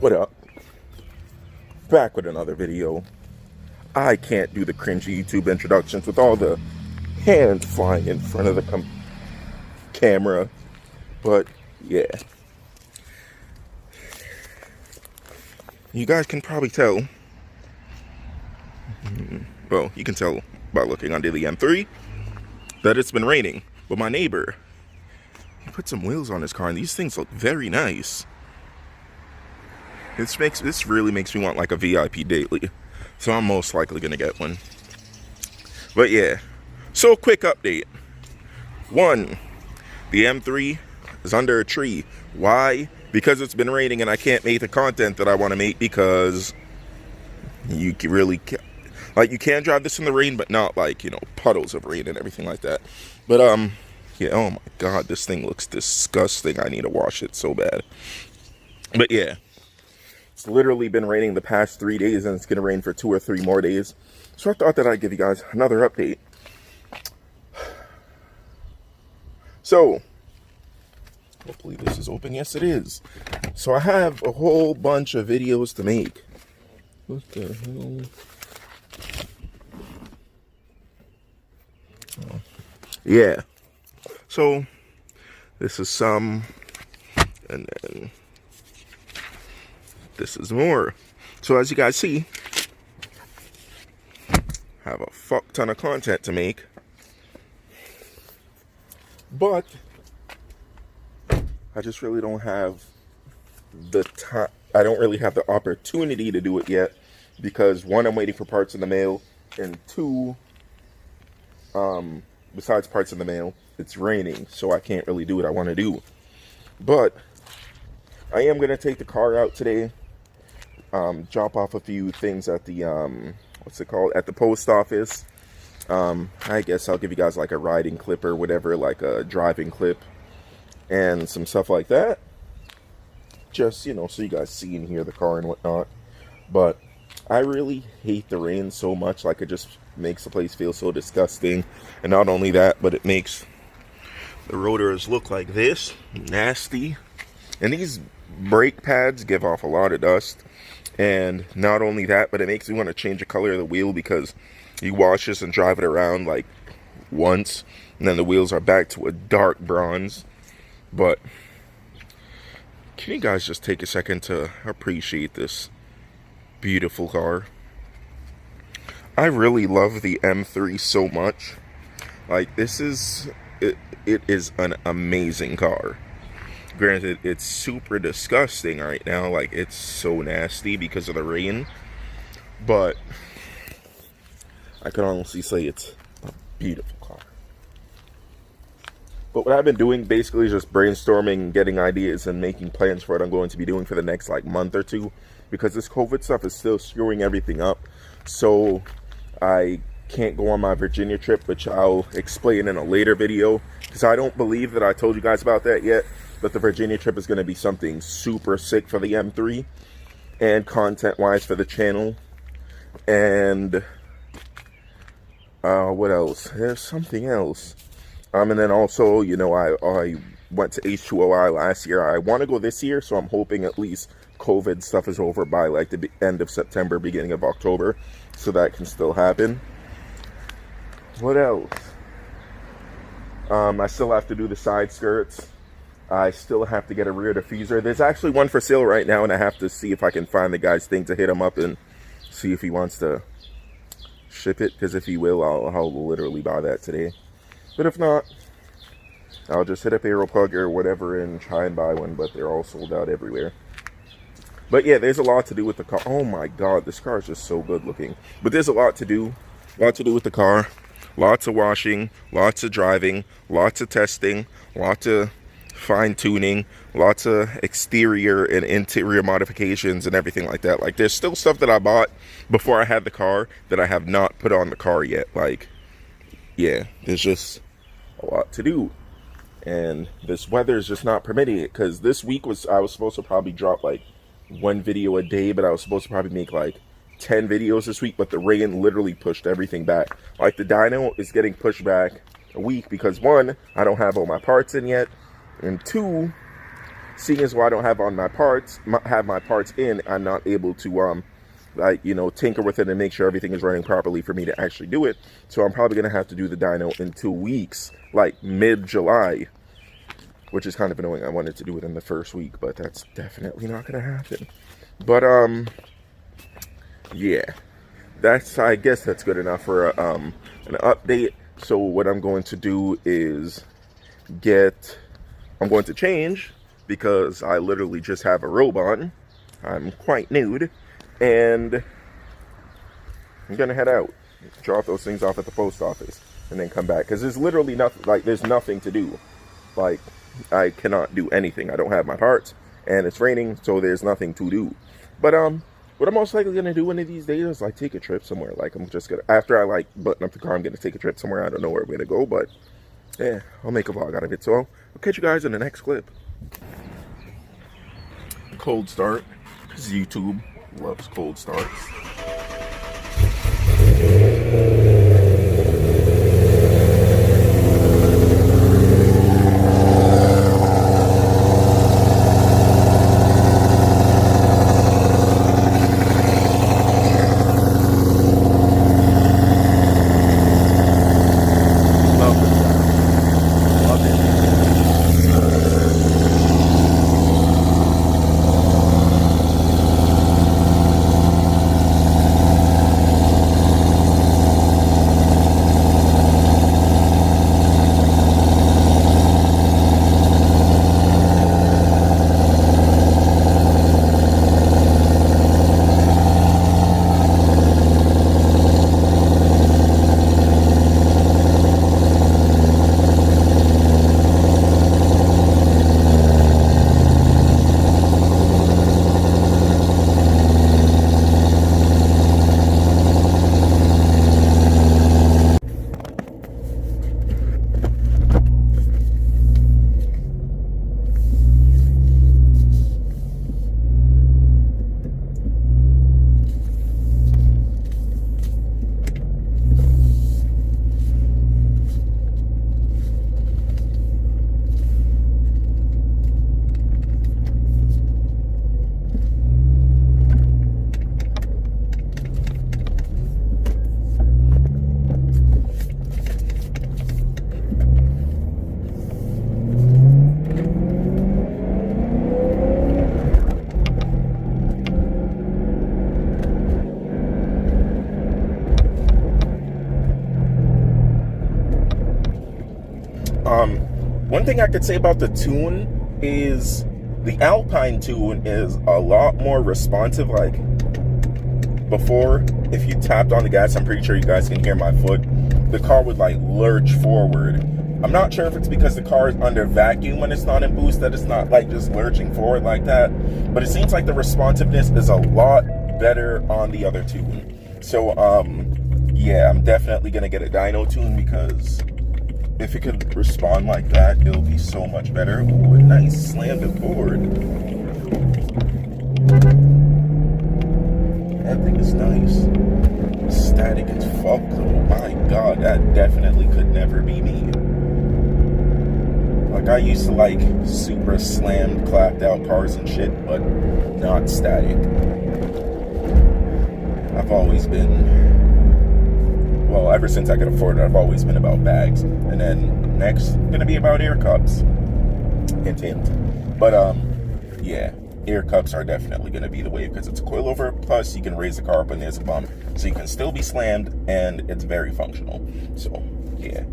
What up? Back with another video. I can't do the cringy YouTube introductions with all the hands flying in front of the camera, but yeah. You guys can probably tell, well, you can tell by looking under the M3 that it's been raining, but my neighbor, he put some wheels on his car and these things look very nice. This really makes me want like a VIP daily, so I'm most likely gonna get one. But yeah, so quick update. One, the M3 is under a tree. Why? Because it's been raining and I can't make the content that I want to make because you really can't, like, you can drive this in the rain, but not like, you know, puddles of rain and everything like that. But yeah, oh my god, this thing looks disgusting. I need to wash it so bad. But yeah, it's literally been raining the past 3 days and it's gonna rain for 2 or 3 more days. So I thought that I'd give you guys another update. So hopefully this is open. Yes, it is. So I have a whole bunch of videos to make. What the hell? Oh. Yeah. So this is some, and then this is more. So as you guys see, I have a fuck ton of content to make. But I just really don't have the time. I don't really have the opportunity to do it yet because one, I'm waiting for parts in the mail, and two, besides parts in the mail, it's raining, so I can't really do what I want to do. But I am going to take the car out today, drop off a few things at the, what's it called, at the post office. I guess I'll give you guys like a riding clip or whatever, like a driving clip and some stuff like that. Just, you know, so you guys see and hear the car and whatnot. But I really hate the rain so much. Like, it just makes the place feel so disgusting. And not only that, but it makes the rotors look like this. Nasty. And these brake pads give off a lot of dust. And not only that, but it makes me want to change the color of the wheel because you wash this and drive it around like once, and then the wheels are back to a dark bronze. But can you guys just take a second to appreciate this beautiful car? I really love the M3 so much. Like, this is, it is an amazing car. Granted, it's super disgusting right now. Like, it's so nasty because of the rain. But I can honestly say it's a beautiful car. But what I've been doing basically is just brainstorming, getting ideas, and making plans for what I'm going to be doing for the next like month or two. Because this COVID stuff is still screwing everything up. So I can't go on my Virginia trip, which I'll explain in a later video. Because I don't believe that I told you guys about that yet. But the Virginia trip is going to be something super sick for the M3. And content-wise for the channel. And what else? There's something else. And then also, you know, I went to H2OI last year. I want to go this year, so I'm hoping at least COVID stuff is over by like the end of September, beginning of October, so that can still happen. What else? I still have to do the side skirts. I still have to get a rear diffuser. There's actually one for sale right now, and I have to see if I can find the guy's thing to hit him up and see if he wants to ship it, because if he will, I'll literally buy that today. But if not, I'll just hit up Aeroplug or whatever and try and buy one, but they're all sold out everywhere. But yeah, there's a lot to do with the car. Oh my god, this car is just so good looking. But there's a lot to do with the car. Lots of washing, lots of driving, lots of testing, lots of fine-tuning, lots of exterior and interior modifications and everything like that. Like, there's still stuff that I bought before I had the car that I have not put on the car yet. Like, yeah, there's just a lot to do, and this weather is just not permitting it. Because this week I was supposed to probably drop like 1 video a day, but I was supposed to probably make like 10 videos this week, but the rain literally pushed everything back. Like, the dyno is getting pushed back a week because 1, I don't have all my parts in yet, and 2, seeing as why I don't have on my parts, have my parts in, I'm not able to like, you know, tinker with it and make sure everything is running properly for me to actually do it. So I'm probably gonna have to do the dyno in 2 weeks, like mid-July, which is kind of annoying. I wanted to do it in the first week, but that's definitely not gonna happen. But yeah, I guess that's good enough for an update. So what I'm going to do is I'm going to change, because I literally just have a robe on. I'm quite nude, and I'm gonna head out, drop those things off at the post office, and then come back, because there's literally nothing, like, there's nothing to do. Like, I cannot do anything. I don't have my parts, and it's raining, so there's nothing to do. But what I'm most likely gonna do one of these days is like take a trip somewhere. Like, I'm just gonna, after I like button up the car, I'm gonna take a trip somewhere. I don't know where I'm gonna go, but yeah, I'll make a vlog out of it. So I'll catch you guys in the next clip. Cold start, because YouTube loves cold starts. One thing I could say about the tune is the Alpine tune is a lot more responsive. Like before, if you tapped on the gas, I'm pretty sure you guys can hear my foot, the car would like lurch forward. I'm not sure if it's because the car is under vacuum when it's not in boost that it's not like just lurching forward like that, but it seems like the responsiveness is a lot better on the other tune. So yeah, I'm definitely gonna get a dyno tune, because if it could respond like that, it'll be so much better. Ooh, a nice slammed it forward. That thing is nice. Static as fuck. Oh my god, that definitely could never be me. Like, I used to like super slammed, clapped out cars and shit, but not static. I've always been, well, ever since I could afford it, I've always been about bags. And then next, gonna be about air cups. Hint, hint. But yeah, air cups are definitely gonna be the way, because it's a coilover, plus you can raise the car up when there's a bump, so you can still be slammed, and it's very functional. So yeah,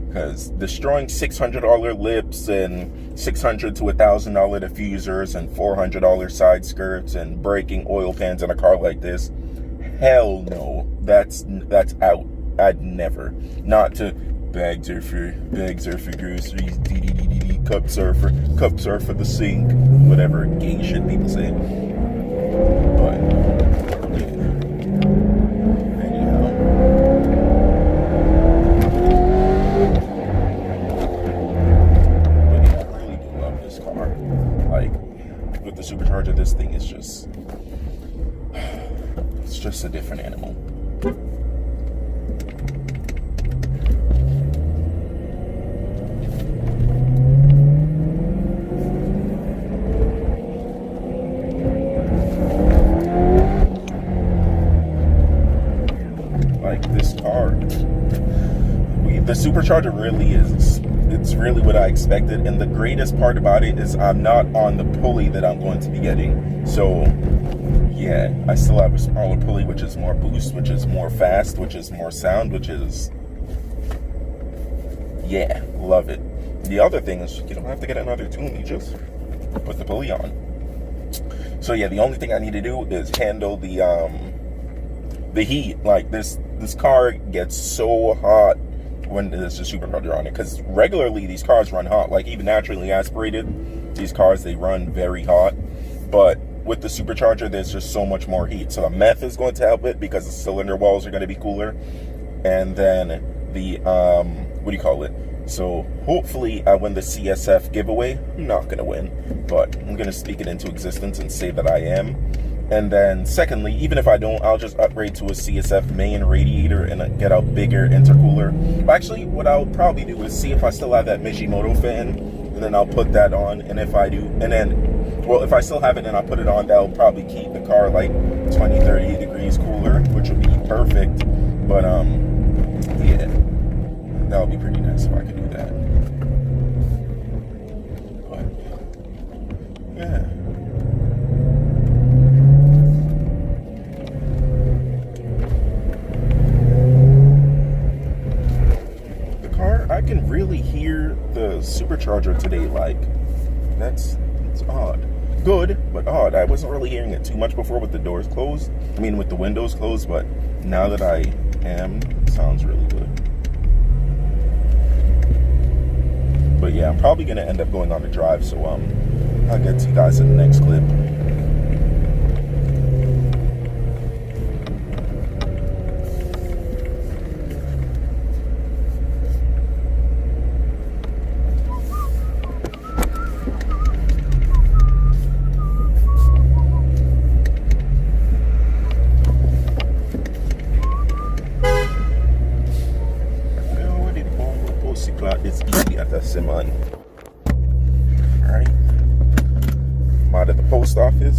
because destroying $600 lips and $600 to $1,000 diffusers and $400 side skirts and breaking oil pans in a car like this, hell no, that's out. I'd never. Not to bags are for groceries, cups are for the sink, whatever gay shit people say. But yeah. Anyhow. But yeah, I really do love this car. Like, with the Supercharger, this thing is just, it's just a different animal. The Supercharger really is. It's really what I expected, and the greatest part about it is I'm not on the pulley that I'm going to be getting. So, yeah, I still have a smaller pulley, which is more boost, which is more fast, which is more sound, which is, yeah, love it. The other thing is you don't have to get another tune, you just put the pulley on. So yeah, the only thing I need to do is handle the heat. Like this car gets so hot when there's a supercharger on it, because regularly these cars run hot. Like even naturally aspirated, these cars, they run very hot, but with the supercharger there's just so much more heat. So the meth is going to help it because the cylinder walls are going to be cooler, and then the what do you call it, so hopefully I win the CSF giveaway. I'm not going to win, but I'm going to speak it into existence and say that I am. And then secondly, even if I don't, I'll just upgrade to a CSF main radiator and get a bigger intercooler. Actually, what I'll probably do is see if I still have that Mijimoto fan, and then I'll put that on. And if I do, and then, well, if I still have it and I put it on, that'll probably keep the car like 20-30 degrees cooler, which would be perfect. But yeah, that would be pretty nice if I could do that. But yeah. I can really hear the supercharger today. Like, it's odd. Good, but odd. I wasn't really hearing it too much before with the doors closed. I mean, with the windows closed, but now that I am, it sounds really good. But yeah, I'm probably going to end up going on a drive, so I'll get to you guys in the next clip. It's easy at the Simon. Alright. I'm out at the post office.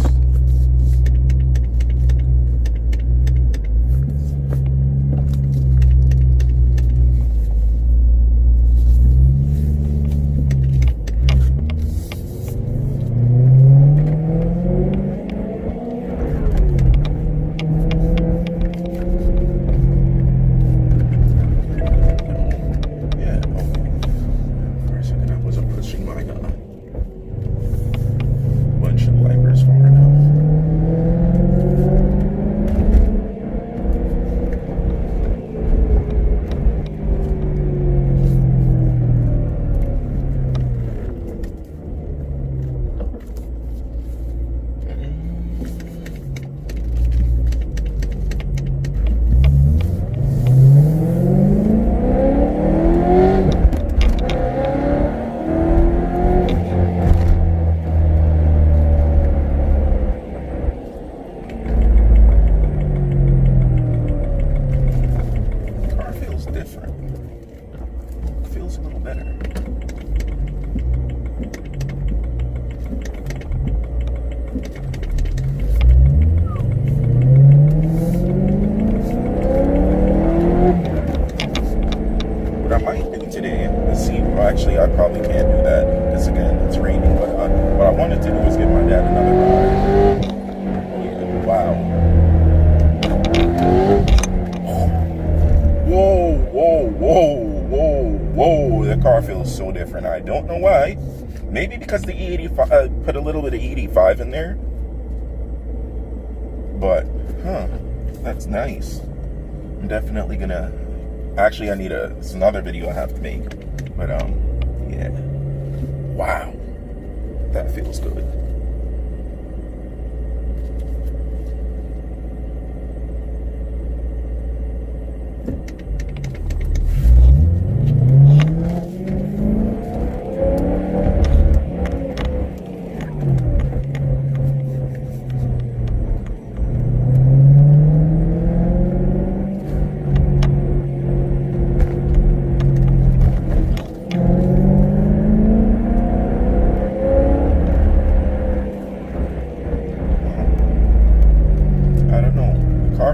Actually, I probably can't do that because again, it's raining. But what I wanted to do was give my dad another ride. Oh yeah! Wow! Whoa! Whoa! Whoa! Whoa! Whoa! The car feels so different. I don't know why. Maybe because the E85 put a little bit of E85 in there. But that's nice. I'm definitely gonna. Actually, it's another video I have to make. But yeah. Wow. That feels good.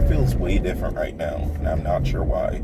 Feels way different right now, and I'm not sure why.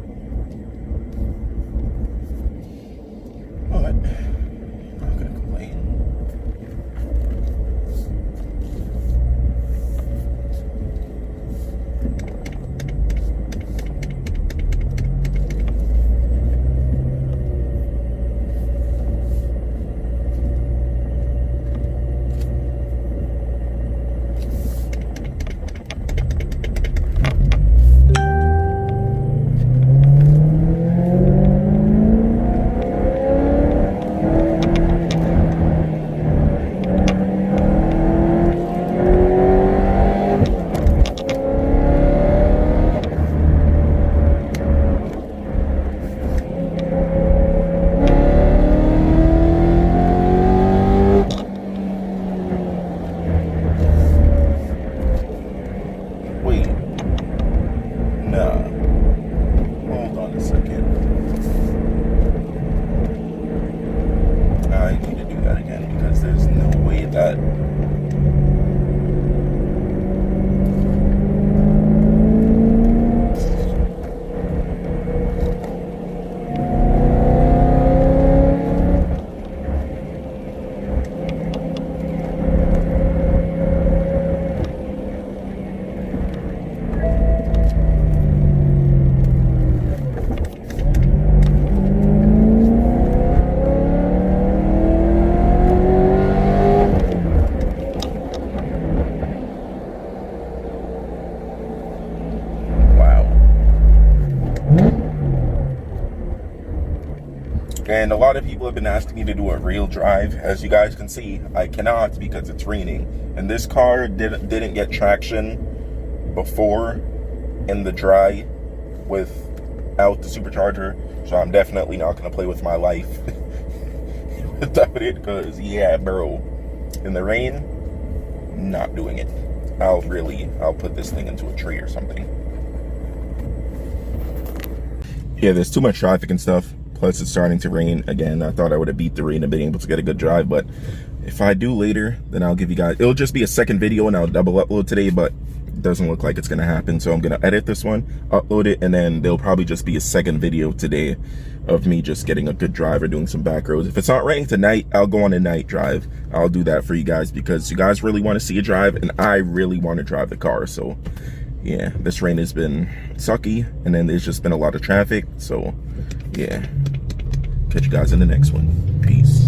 And a lot of people have been asking me to do a real drive. As you guys can see, I cannot because it's raining. And this car didn't get traction before in the dry without the supercharger. So I'm definitely not going to play with my life without it. Because, yeah, bro, in the rain, not doing it. I'll put this thing into a tree or something. Yeah, there's too much traffic and stuff. Plus, it's starting to rain again. I thought I would have beat the rain and been able to get a good drive, but if I do later, then I'll give you guys, it'll just be a second video and I'll double upload today, but it doesn't look like it's gonna happen. So I'm gonna edit this one, upload it, and then there'll probably just be a second video today of me just getting a good drive or doing some back roads. If it's not raining tonight, I'll go on a night drive. I'll do that for you guys because you guys really want to see a drive and I really want to drive the car. So yeah, this rain has been sucky, and then there's just been a lot of traffic. So yeah, catch you guys in the next one. Peace.